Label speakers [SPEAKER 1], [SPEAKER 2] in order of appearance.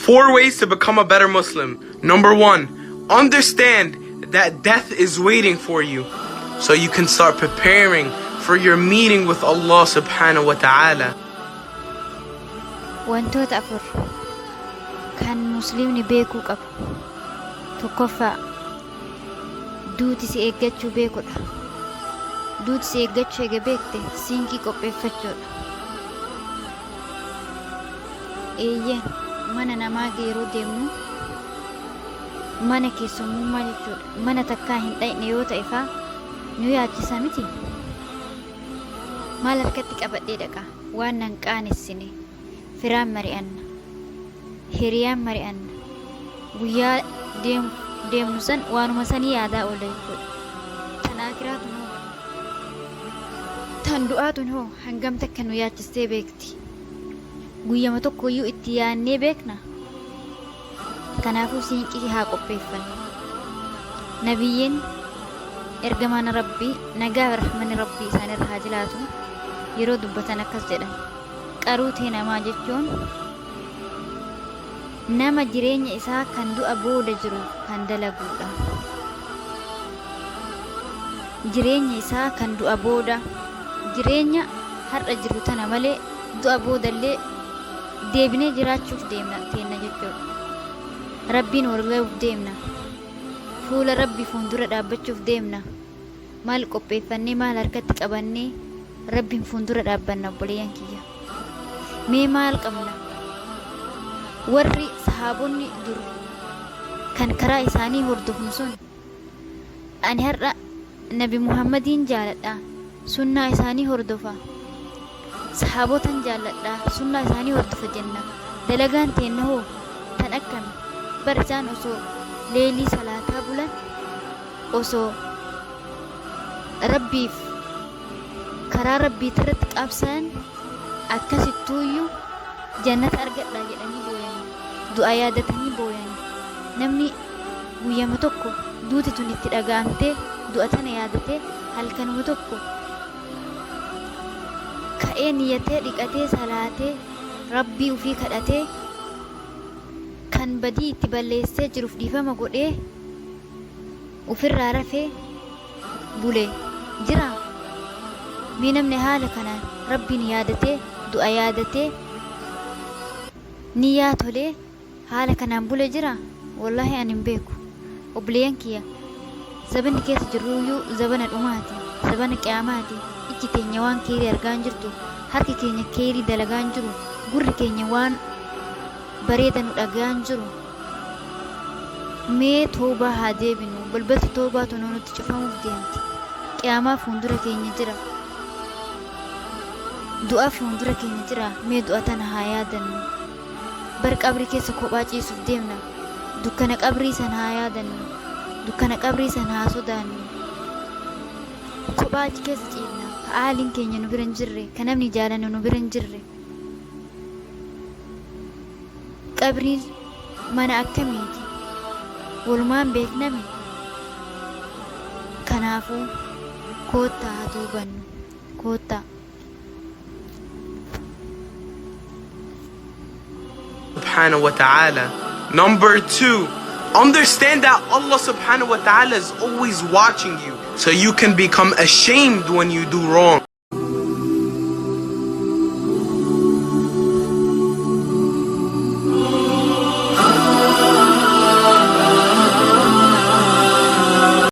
[SPEAKER 1] 4 ways to become a better Muslim. Number 1, understand that death is waiting for you, so you can start preparing for your meeting with Allah subhanahu wa ta'ala.
[SPEAKER 2] Wantoota 4 kan muslimni beekuu qabu. Tokkoffaa, duuti si eeggachuu beekuudha. Duuti si eeggachuu eega beekte siinqii qopheeffachuudha. Eeyyeen mana namaa yeroo deemnu mana keessummaa jechuudha. Mana takkaa hin dhaqne yoo ta'e faa nu yaachisa miti. Maal harkatti qabadhee dhaqa? Waan nan qaanessine, firaan mari'anna, hiriyaan mari'anna. Guyyaa deemnu san waanuma sanii yaadaa oola jechuudha. Tan akiraatu hoo, tan du'aatuun hoo hangam takka nu yaachistee beekti. Guyyama tokkoyyuu itti yaannee beekna. Kanaafuu siinqii haa qopheeffannu. Nabiyyiin ergamaan Rabbii nagaa fi rahmanni Rabbii isaanirra haa jiraatu yeroo dubbatan akkas jedhan. Qaruutii namaa jechuun nama jireenya isaa kan du'a booda jiru kan dalaguudha. Jireenya isaa kan du'a booda, jireenya har'a jiru tana malee du'a boodallee deebinee jiraachuuf deemna teenna jechuudha. Rabbiin walgahuuf deemna. Fuula Rabbii fuuldura dhaabbachuuf deemna. Maal qopheeffannee maal harkatti qabannee Rabbiin fuuldura dhaabbanna obboleeyyan kiyya. Mee maal qabna? Warri sahaabonni dur kan karaa isaanii hordofnu sun, ani har'a Nabi Muhammadiin jaaladha, sunnaa isaanii hordofa. Sahaabotan jaaladha, sunnaa isaanii hordofa jenna. Dalagaan teenna hoo tan akkami? Bar isaan osoo leelii salaataa bulan, osoo Rabbiif karaa Rabbii irratti qabsaan akkasittuuyyuu jannata argadhaa jedhanii booyanii, du'a yaadatanii booyanii. Namni guyyama tokko duuti tun itti dhaga'amtee du'a tana yaadatee halkanuma tokko ka'ee niyyatee dhiqatee salaatee Rabbii ufii kadhatee kan badii itti balleessee jiruuf dhiifama godhee ufirraa rafee bulee jira. Mee namni haala kanaan Rabbiin yaadatee du'a yaadatee niyyaa tolee haala kanaan bule jira? Wallahi ani hin beeku. Obboleeyyan kiyya, zabanni keessa jirruyyuu zabana dhumaati, zabana qiyaamaati. Ijji teenya waan keerii argaa hin jirtu, harki keenya keerii dalagaa hin jiru, gurri keenya waan bareeda nu dhagaa hin jiru. Mee toobaa haa deebinu. Balbalti toobaa tonoo nutti cufamuuf deemti. Qiyaamaa fuuldura keenya jira, du'a fuuldura keenya jira. Mee du'a tana haa yaadannu. Bar qabrii keessa kophaa ciisuuf deemna. Dukkana qabrii sana haa yaadannu. Dukkana qabrii sana haa sodaannu. Kophaa achi keessa ciifna. Ka haaliin keenya nu bira hin jirre, ka namni jaalannu nu bira hin jirre. Qabriin mana akkamiiti? Walumaan beekname. Kanaafuu koottaa haa tuubannu. Koottaa.
[SPEAKER 1] Subhanahu wa ta'ala. Number 2, understand that Allah subhanahu wa ta'ala is always watching you, so you can become ashamed when you do wrong.